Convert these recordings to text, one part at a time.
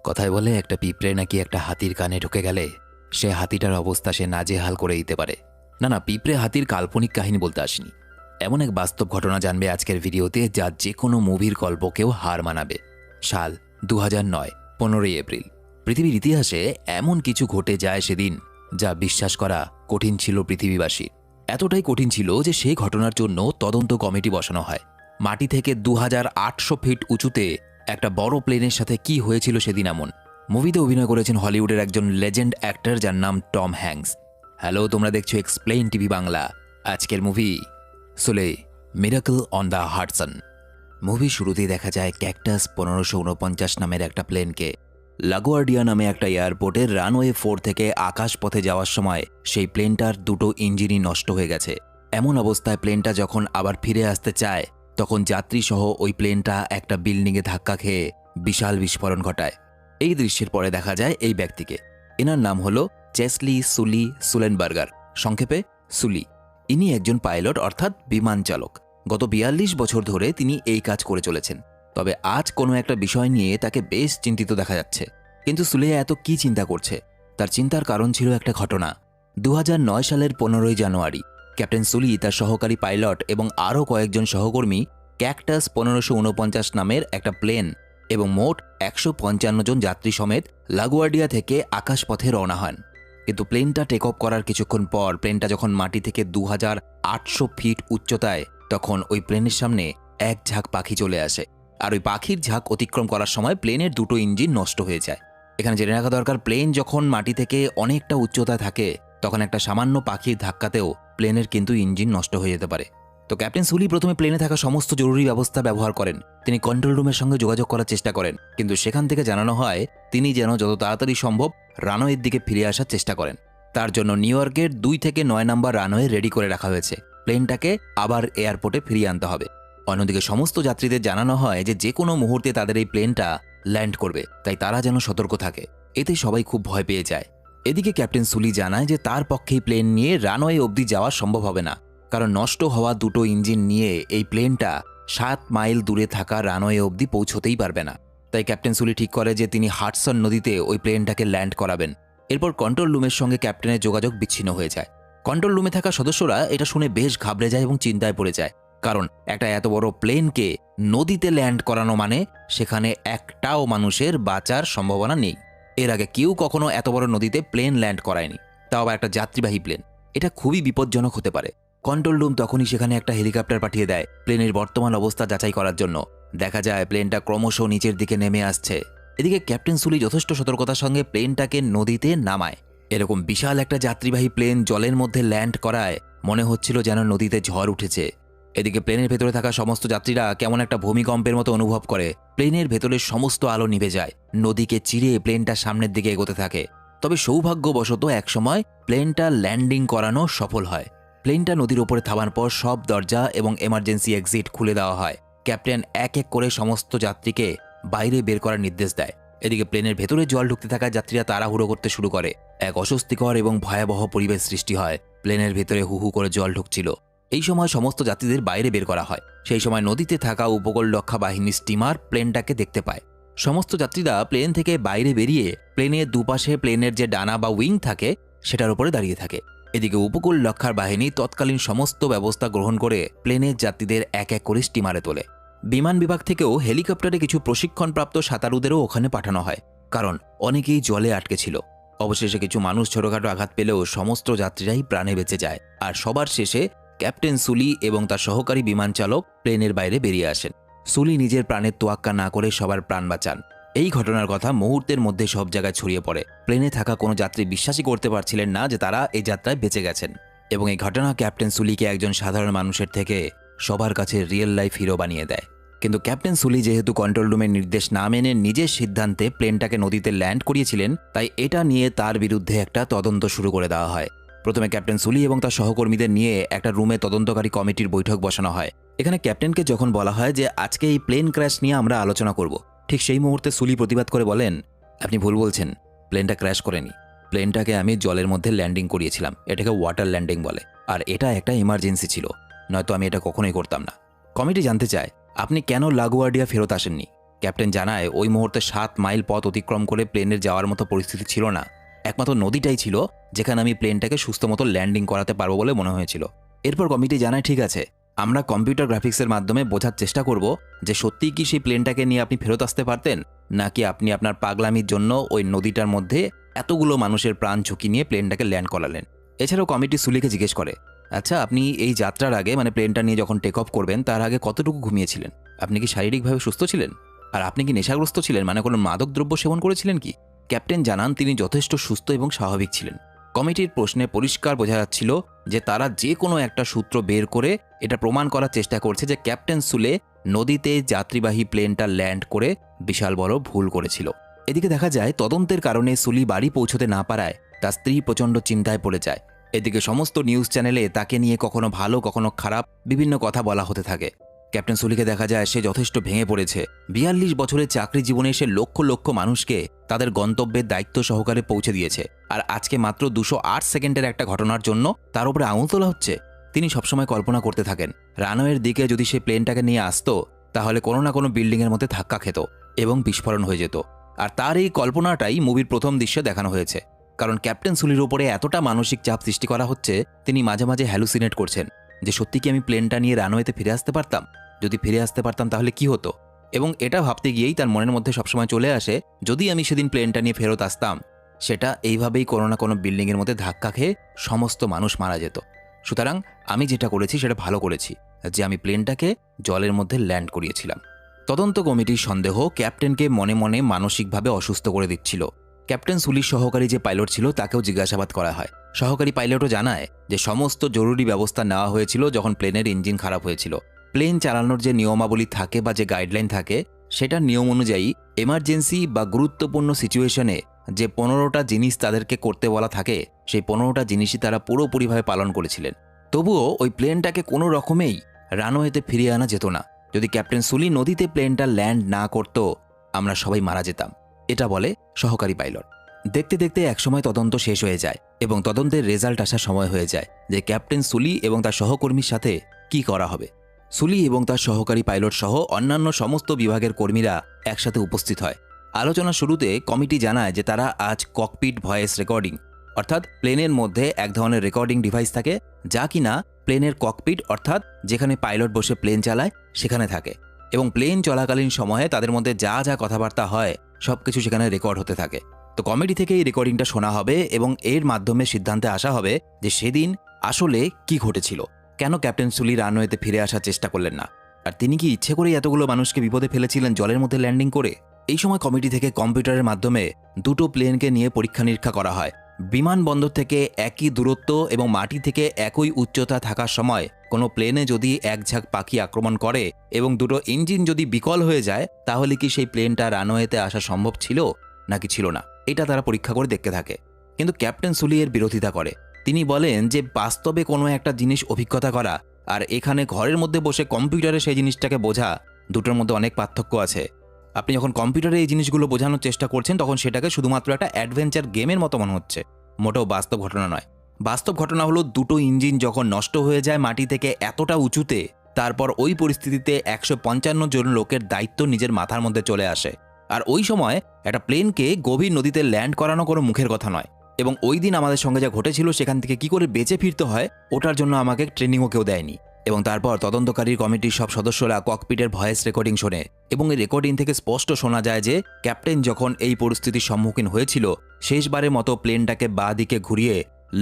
কথায় বলে একটা পিঁপড়ে নাকি একটা হাতির কানে ঢুকে গেলে সে হাতিটার অবস্থা সে নাজেহাল করে দিতে পারে। না, পিঁপড়ে হাতির কাল্পনিক কাহিনী বলতে আসেনি, এমন এক বাস্তব ঘটনা জানবে আজকের ভিডিওতে, যা যে কোনো মুভির গল্পকেও হার মানাবে। সাল 2009, 15ই এপ্রিল। পৃথিবীর ইতিহাসে এমন কিছু ঘটে যায় সেদিন, যা বিশ্বাস করা কঠিন ছিল পৃথিবীবাসীর। এতটাই কঠিন ছিল যে সেই ঘটনার জন্য তদন্ত কমিটি বসানো হয়। মাটি থেকে 2800 ফিট উঁচুতে একটা বড় প্লেনের সাথে কি হয়েছিল সেদিন এমন। মুভিতে অভিনয় করেছেন হলিউডের একজন লেজেন্ড অ্যাক্টর যার নাম টম হ্যাঙ্কস। হ্যালো, তোমরা দেখছো এক্সপ্লেইন টিভি বাংলা। আজকের movie Sully, miracle on the Hudson. Movie শুরুতেই দেখা যায় ক্যাকটাস 1549 নামের একটা প্লেনকে লাগোয়ার্ডিয়া নামে একটা এয়ারপোর্টের রানওয়ে 4 থেকে আকাশপথে যাওয়ার সময় সেই প্লেনটার দুটো ইঞ্জিনই নষ্ট হয়ে গেছে। এমন অবস্থায় প্লেনটা যখন আবার ফিরে আসতে চায়, তখন যাত্রীসহ ওই প্লেনটা একটা বিল্ডিংয়ে ধাক্কা খেয়ে বিশাল বিস্ফোরণ ঘটায়। এই দৃশ্যের পরে দেখা যায় এই ব্যক্তিকে। এনার নাম হলো চেসলি সুলি সুলেনবার্গার, সংক্ষেপে সুলি। ইনি একজন পাইলট অর্থাৎ বিমান চালক। গত 42 বছর ধরে তিনি এই কাজ করে চলেছেন। তবে আজ কোনো একটা বিষয় নিয়ে তাকে বেশ চিন্তিত দেখা যাচ্ছে। কিন্তু সুলেয়া এত কি চিন্তা করছে? তার চিন্তার কারণ ছিল একটা ঘটনা। 2009 সালের 15ই জানুয়ারি ক্যাপ্টেন সুলি তার সহকারী পাইলট এবং আরও কয়েকজন সহকর্মী ক্যাকটাস 1549 নামের একটা প্লেন এবং মোট 155 জন যাত্রী সমেত লাগোয়ার্ডিয়া থেকে আকাশপথে রওনা হন। কিন্তু প্লেনটা টেক অফ করার কিছুক্ষণ পর প্লেনটা যখন মাটি থেকে 2800 ফিট উচ্চতায়, তখন ওই প্লেনের সামনে এক ঝাঁক পাখি চলে আসে। আর ওই পাখির ঝাঁক অতিক্রম করার সময় প্লেনের দুটো ইঞ্জিন নষ্ট হয়ে যায়। এখানে জেনে রাখা দরকার, প্লেন যখন মাটি থেকে অনেকটা উচ্চতায় থাকে তখন একটা সামান্য পাখির ধাক্কাতেও প্লেনের কিন্তু ইঞ্জিন নষ্ট হয়ে যেতে পারে। তো ক্যাপ্টেন সুলি প্রথমে প্লেনে থাকা সমস্ত জরুরি ব্যবস্থা ব্যবহার করেন। তিনি কন্ট্রোল রুমের সঙ্গে যোগাযোগ করার চেষ্টা করেন, কিন্তু সেখান থেকে জানানো হয় তিনি যেন যত তাড়াতাড়ি সম্ভব রানওয়ের দিকে ফিরে আসার চেষ্টা করেন। তার জন্য নিউ ইয়র্কের 2 থেকে 9 নম্বর রানওয়ে রেডি করে রাখা হয়েছে। প্লেনটাকে আবার এয়ারপোর্টে ফিরিয়ে আনতে হবে। অন্যদিকে সমস্ত যাত্রীদের জানানো হয় যে কোনো মুহূর্তে তাদের এই প্লেনটা ল্যান্ড করবে, তাই তারা যেন সতর্ক থাকে। এতে সবাই খুব ভয় পেয়ে যায়। এদিকে ক্যাপ্টেন সুলি জানায় যে তার পক্ষেই প্লেন নিয়ে রানওয়ে অবধি যাওয়া সম্ভব হবে না, কারণ নষ্ট হওয়া দুটো ইঞ্জিন নিয়ে এই প্লেনটা 7 মাইল দূরে থাকা রানওয়ে অবধি পৌঁছতেই পারবে না। তাই ক্যাপ্টেন সুলি ঠিক করে যে তিনি হাডসন নদীতে ওই প্লেনটাকে ল্যান্ড করাবেন। এরপর কন্ট্রোল রুমের সঙ্গে ক্যাপ্টেনের যোগাযোগ বিচ্ছিন্ন হয়ে যায়। কন্ট্রোল রুমে থাকা সদস্যরা এটা শুনে বেশ ঘাবড়ে যায় এবং চিন্তায় পড়ে যায়, কারণ একটা এত বড় প্লেনকে নদীতে ল্যান্ড করানো মানে সেখানে একটাও মানুষের বাঁচার সম্ভাবনা নেই। এর আগে কেউ কখনো এত বড় নদীতে প্লেন ল্যান্ড করায়নি, তাও আবার একটা যাত্রীবাহী প্লেন। এটা খুবই বিপজ্জনক হতে পারে। কন্ট্রোল রুম তখনই সেখানে একটা হেলিকপ্টার পাঠিয়ে দেয় প্লেনের বর্তমান অবস্থা যাচাই করার জন্য। দেখা যায় প্লেনটা ক্রমশ নিচের দিকে নেমে আসছে। এদিকে ক্যাপ্টেন সুলি যথেষ্ট সতর্কতার সঙ্গে প্লেনটাকে নদীতে নামায়। এরকম বিশাল একটা যাত্রীবাহী প্লেন জলের মধ্যে ল্যান্ড করায় মনে হচ্ছিল যেন নদীতে ঝড় উঠেছে। এদিকে প্লেনের ভেতরে থাকা সমস্ত যাত্রীরা কেমন একটা ভূমিকম্পের মতো অনুভব করে। প্লেনের ভেতরের সমস্ত আলো নিভে যায়। নদীকে চিরে প্লেনটা সামনের দিকে এগোতে থাকে। তবে সৌভাগ্যবশত একসময় প্লেনটা ল্যান্ডিং করানো সফল হয়। প্লেনটা নদীর ওপরে থামার পর সব দরজা এবং এমার্জেন্সি এক্সিট খুলে দেওয়া হয়। ক্যাপ্টেন এক এক করে সমস্ত যাত্রীকে বাইরে বের করার নির্দেশ দেয়। এদিকে প্লেনের ভেতরে জল ঢুকতে থাকা যাত্রীরা তাড়াহুড়ো করতে শুরু করে। এক অস্বস্তিকর এবং ভয়াবহ পরিবেশ সৃষ্টি হয়। প্লেনের ভেতরে হু হু করে জল ঢুকছিল। এই সময় সমস্ত যাত্রীদের বাইরে বের করা হয়। সেই সময় নদীতে থাকা উপকূলরক্ষা বাহিনীর স্টিমার প্লেনটাকে দেখতে পায়। সমস্ত যাত্রীরা প্লেন থেকে বাইরে বেরিয়ে প্লেনের দুপাশে প্লেনের যে ডানা বা উইং থাকে সেটার উপরে দাঁড়িয়ে থাকে। এদিকে উপকূল রক্ষার বাহিনী তৎকালীন সমস্ত ব্যবস্থা গ্রহণ করে প্লেনের যাত্রীদের এক এক করে স্টিমারে তোলে। বিমান বিভাগ থেকেও হেলিকপ্টারে কিছু প্রশিক্ষণপ্রাপ্ত সাঁতারুদেরও ওখানে পাঠানো হয়, কারণ অনেকেই জলে আটকে ছিল। অবশেষে কিছু মানুষ ছোটখাটো আঘাত পেলেও সমস্ত যাত্রীরাই প্রাণে বেঁচে যায়। আর সবার শেষে ক্যাপ্টেন সুলি এবং তার সহকারী বিমান চালক প্লেনের বাইরে বেরিয়ে আসেন। সুলি নিজের প্রাণের তোয়াক্কা না করে সবার প্রাণ বাঁচান। এই ঘটনার কথা মুহূর্তের মধ্যে সব জায়গায় ছড়িয়ে পড়ে। প্লেনে থাকা কোনো যাত্রী বিশ্বাসই করতে পারছিলেন না যে তারা এই যাত্রায় বেঁচে গেছেন। এবং এই ঘটনা ক্যাপ্টেন সুলিকে একজন সাধারণ মানুষের থেকে সবার কাছে রিয়েল লাইফ হিরো বানিয়ে দেয়। কিন্তু ক্যাপ্টেন সুলি যেহেতু কন্ট্রোল রুমের নির্দেশ না মেনে নিজের সিদ্ধান্তে প্লেনটাকে নদীতে ল্যান্ড করিয়েছিলেন, তাই এটা নিয়ে তার বিরুদ্ধে একটা তদন্ত শুরু করে দেওয়া হয়। প্রথমে ক্যাপ্টেন সুলি এবং তার সহকর্মীদের নিয়ে একটা রুমে তদন্তকারী কমিটির বৈঠক বসানো হয়। এখানে ক্যাপ্টেনকে যখন বলা হয় যে আজকে এই প্লেন ক্র্যাশ নিয়ে আমরা আলোচনা করব, ঠিক সেই মুহূর্তে সুলি প্রতিবাদ করে বলেন, আপনি ভুল বলছেন, প্লেনটা ক্র্যাশ করেনি। প্লেনটাকে আমি জলের মধ্যে ল্যান্ডিং করিয়েছিলাম। এটাকে ওয়াটার ল্যান্ডিং বলে, আর এটা একটা ইমার্জেন্সি ছিল, নয়তো আমি এটা কখনোই করতাম না। কমিটি জানতে চায় আপনি কেন লাগোয়ার্ডিয়া ফেরত আসেননি। ক্যাপ্টেন জানায় ওই মুহূর্তে 7 মাইল পথ অতিক্রম করে প্লেনের যাওয়ার মতো পরিস্থিতি ছিল না। একমাত্র নদীটাই ছিল যেখানে আমি প্লেনটাকে সুস্থ মতো ল্যান্ডিং করাতে পারবো বলে মনে হয়েছিল। এরপর কমিটি জানায় ঠিক আছে, আমরা কম্পিউটার গ্রাফিক্সের মাধ্যমে বোঝার চেষ্টা করব যে সত্যিই কি সেই প্লেনটাকে নিয়ে আপনি ফেরত আসতে পারতেন, নাকি আপনি আপনার পাগলামির জন্য ওই নদীটার মধ্যে এতগুলো মানুষের প্রাণ ঝুঁকি নিয়ে প্লেনটাকে ল্যান্ড করালেন। এছাড়াও কমিটি সুলিকে জিজ্ঞেস করে, আচ্ছা আপনি এই যাত্রার আগে মানে প্লেনটা নিয়ে যখন টেক অফ করবেন তার আগে কতটুকু ঘুমিয়েছিলেন? আপনি কি শারীরিকভাবে সুস্থ ছিলেন? আর আপনি কি নেশাগ্রস্ত ছিলেন, মানে কোনো মাদক দ্রব্য সেবন করেছিলেন কি? ক্যাপ্টেন জানান তিনি যথেষ্ট সুস্থ এবং স্বাভাবিক ছিলেন। কমিটির প্রশ্নে পরিষ্কার বোঝা যাচ্ছিল যে তারা যে কোনো একটা সূত্র বের করে এটা প্রমাণ করার চেষ্টা করছে যে ক্যাপ্টেন সুলে নদীতে যাত্রীবাহী প্লেনটা ল্যান্ড করে বিশাল বড় ভুল করেছিল। এদিকে দেখা যায় তদন্তের কারণে সুলি বাড়ি পৌঁছতে না পারায় তার স্ত্রী প্রচণ্ড চিন্তায় পড়ে যায়। এদিকে সমস্ত নিউজ চ্যানেলে তাকে নিয়ে কখনো ভালো কখনো খারাপ বিভিন্ন কথা বলা হতে থাকে। ক্যাপ্টেন সুলিকে দেখা যায় সে যথেষ্ট ভেঙে পড়েছে। 42 বছরের চাকরি জীবনে সে লক্ষ লক্ষ মানুষকে তাদের গন্তব্যের দায়িত্ব সহকারে পৌঁছে দিয়েছে, আর আজকে মাত্র 208 সেকেন্ডের একটা ঘটনার জন্য তার উপরে আঙুল তোলা হচ্ছে। তিনি সবসময় কল্পনা করতে থাকেন রানওয়ের দিকে যদি সে প্লেনটাকে নিয়ে আসতো তাহলে কোনো না কোনো বিল্ডিংয়ের মধ্যে ধাক্কা খেত এবং বিস্ফোরণ হয়ে যেত। আর তার এই কল্পনাটাই মুভির প্রথম দৃশ্যে দেখানো হয়েছে। কারণ ক্যাপ্টেন সুলির উপরে এতটা মানসিক চাপ সৃষ্টি করা হচ্ছে, তিনি মাঝে মাঝে হ্যালুসিনেট করছেন যে সত্যি কি আমি প্লেনটা নিয়ে রানওয়েতে ফিরে আসতে পারতাম? যদি ফিরে আসতে পারতাম তাহলে কি হতো? এবং এটা ভাবতে গিয়েই তার মনের মধ্যে সবসময় চলে আসে যদি আমি সেদিন প্লেনটা নিয়ে ফেরত আসতাম সেটা এইভাবেই কোনো না কোনো বিল্ডিংয়ের মধ্যে ধাক্কা খেয়ে সমস্ত মানুষ মারা যেত। সুতরাং আমি যেটা করেছি সেটা ভালো করেছি যে আমি প্লেনটাকে জলের মধ্যে ল্যান্ড করিয়েছিলাম। তদন্ত কমিটির সন্দেহ ক্যাপ্টেনকে মনে মনে মানসিকভাবে অসুস্থ করে দিচ্ছিল। ক্যাপ্টেন সুলির সহকারী যে পাইলট ছিল তাকেও জিজ্ঞাসাবাদ করা হয়। সহকারী পাইলটও জানায় যে সমস্ত জরুরি ব্যবস্থা নেওয়া হয়েছিল যখন প্লেনের ইঞ্জিন খারাপ হয়েছিল। প্লেন চালানোর যে নিয়মাবলী থাকে বা যে গাইডলাইন থাকে সেটার নিয়ম অনুযায়ী এমার্জেন্সি বা গুরুত্বপূর্ণ সিচুয়েশনে যে 15টা জিনিস তাদেরকে করতে বলা থাকে সেই 15টা জিনিসই তারা পুরোপুরিভাবে পালন করেছিলেন। তবুও ওই প্লেনটাকে কোনো রকমেই রানওয়েতে ফিরিয়ে আনা যেত না। যদি ক্যাপ্টেন সুলি নদীতে প্লেনটা ল্যান্ড না করত আমরা সবাই মারা যেতাম, এটা বলে সহকারী পাইলট। দেখতে দেখতে একসময় তদন্ত শেষ হয়ে যায় এবং তদন্তের রেজাল্ট আসার সময় হয়ে যায় যে ক্যাপ্টেন সুলি এবং তার সহকর্মীর সাথে কি করা হবে। সুলি এবং তার সহকারী পাইলট সহ অন্যান্য সমস্ত বিভাগের কর্মীরা একসাথে উপস্থিত হয়। আলোচনা শুরুতে কমিটি জানায় যে তারা আজ ককপিট ভয়েস রেকর্ডিং অর্থাৎ প্লেনের মধ্যে এক ধরনের রেকর্ডিং ডিভাইস থাকে যা কিনা প্লেনের ককপিট অর্থাৎ যেখানে পাইলট বসে প্লেন চালায় সেখানে থাকে, এবং প্লেন চলাকালীন সময়ে তাদের মধ্যে যা যা কথাবার্তা হয় সবকিছু সেখানে রেকর্ড হতে থাকে। তো কমিটি থেকে এই রেকর্ডিংটা শোনা হবে এবং এর মাধ্যমে সিদ্ধান্তে আসা হবে যে সেদিন আসলে কি ঘটেছিল, কেন ক্যাপ্টেন সুলি রানওয়েতে ফিরে আসার চেষ্টা করলেন না, আর তিনি কি ইচ্ছে করেই এতগুলো মানুষকে বিপদে ফেলেছিলেন জলের মধ্যে ল্যান্ডিং করে। এই সময় কমিটি থেকে কম্পিউটারের মাধ্যমে দুটো প্লেনকে নিয়ে পরীক্ষা নিরীক্ষা করা হয়। বিমানবন্দর থেকে একই দূরত্ব এবং মাটি থেকে একই উচ্চতা থাকার সময় কোনো প্লেনে যদি এক ঝাঁক পাখি আক্রমণ করে এবং দুটো ইঞ্জিন যদি বিকল হয়ে যায় তাহলে কি সেই প্লেনটা রানওয়েতে আসা সম্ভব ছিল নাকি ছিল না, এটা তারা পরীক্ষা করে দেখতে থাকে। কিন্তু ক্যাপ্টেন সুলি এর বিরোধিতা করে। তিনি বলেন যে বাস্তবে কোনো একটা জিনিস অভিজ্ঞতা করা আর এখানে ঘরের মধ্যে বসে কম্পিউটারে সেই জিনিসটাকে বোঝা, দুটোর মধ্যে অনেক পার্থক্য আছে। আপনি যখন কম্পিউটারে এই জিনিসগুলো বোঝানোর চেষ্টা করছেন তখন সেটাকে শুধুমাত্র একটা অ্যাডভেঞ্চার গেমের মতো মনে হচ্ছে, মোটেও বাস্তব ঘটনা নয়। বাস্তব ঘটনা হলো দুটো ইঞ্জিন যখন নষ্ট হয়ে যায় মাটি থেকে এতটা উঁচুতে, তারপর ওই পরিস্থিতিতে 155 জন লোকের দায়িত্ব নিজের মাথার মধ্যে চলে আসে। আর ওই সময় একটা প্লেনকে গভীর নদীতে ল্যান্ড করানো কোনো মুখের কথা নয়, এবং ওই দিন আমাদের সঙ্গে যা ঘটেছিল সেখান থেকে কি করে বেঁচে ফিরতে হয় ওটার জন্য আমাকে ট্রেনিংও কেউ দেয়নি। এবং তারপর তদন্তকারী কমিটির সব সদস্যরা ককপিটের ভয়েস রেকর্ডিং শোনে এবং এই রেকর্ডিং থেকে স্পষ্ট শোনা যায় যে ক্যাপ্টেন যখন এই পরিস্থিতির সম্মুখীন হয়েছিল শেষবারের মতো প্লেনটাকে বাঁ দিকে ঘুরিয়ে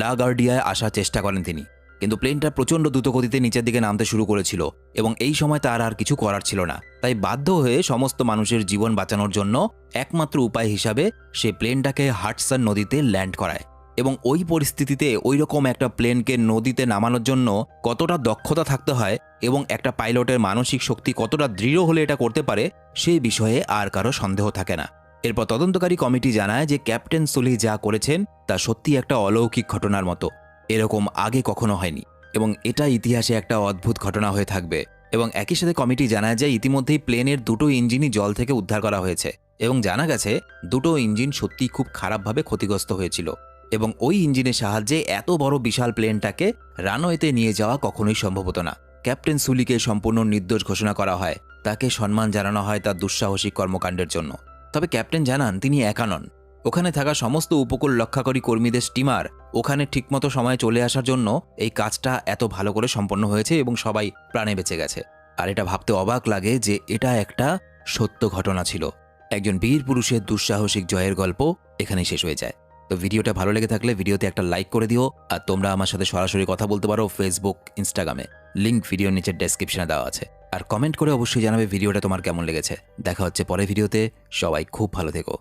লাগার্ডিয়ায় আসার চেষ্টা করেন তিনি, কিন্তু প্লেনটা প্রচণ্ড দ্রুতগতিতে নিচের দিকে নামতে শুরু করেছিল এবং এই সময় তার আর কিছু করার ছিল না। তাই বাধ্য হয়ে সমস্ত মানুষের জীবন বাঁচানোর জন্য একমাত্র উপায় হিসাবে সে প্লেনটাকে হাডসন নদীতে ল্যান্ড করায়। এবং ওই পরিস্থিতিতে ওই রকম একটা প্লেনকে নদীতে নামানোর জন্য কতটা দক্ষতা থাকতে হয় এবং একটা পাইলটের মানসিক শক্তি কতটা দৃঢ় হলে এটা করতে পারে সেই বিষয়ে আর কারো সন্দেহ থাকে না। এরপর তদন্তকারী কমিটি জানায় যে ক্যাপ্টেন সুলি যা করেছেন তা সত্যি একটা অলৌকিক ঘটনার মতো, এরকম আগে কখনো হয়নি এবং এটা ইতিহাসে একটা অদ্ভুত ঘটনা হয়ে থাকবে। এবং একই সাথে কমিটি জানায় যে ইতিমধ্যেই প্লেনের দুটো ইঞ্জিনই জল থেকে উদ্ধার করা হয়েছে এবং জানা গেছে দুটো ইঞ্জিন সত্যি খুব খারাপভাবে ক্ষতিগ্রস্ত হয়েছিল এবং ওই ইঞ্জিনের সাহায্যে এত বড় বিশাল প্লেনটাকে রানওয়েতে নিয়ে যাওয়া কখনোই সম্ভব হতো না। ক্যাপ্টেন সুলিকে সম্পূর্ণ নির্দোষ ঘোষণা করা হয় তাকে সম্মান জানানো হয় তার দুঃসাহসিক কর্মকাণ্ডের জন্য। তবে ক্যাপ্টেন জানান তিনি একা নন। ওখানে থাকা সমস্ত উপকূল রক্ষাকারী কর্মীদের স্টিমার ওখানে ঠিকমতো সময়ে চলে আসার জন্য এই কাজটা এত ভালো করে সম্পন্ন হয়েছে এবং সবাই প্রাণে বেঁচে গেছে। আর এটা ভাবতে অবাক লাগে যে এটা একটা সত্য ঘটনা ছিল। একজন বীর পুরুষের দুঃসাহসিক জয়ের গল্প এখানেই শেষ হয়ে যায়। তো ভিডিওটা ভালো লেগে থাকলে ভিডিওতে একটা লাইক করে দিও। আর তোমরা আমার সাথে সরাসরি কথা বলতে পারো ফেসবুক, ইনস্টাগ্রামে। লিংক ভিডিওর নিচে ডেসক্রিপশনে দেওয়া আছে। আর কমেন্ট করে অবশ্যই জানাবে ভিডিওটা তোমার কেমন লেগেছে। দেখা হচ্ছে পরের ভিডিওতে। সবাই খুব ভালো থেকো।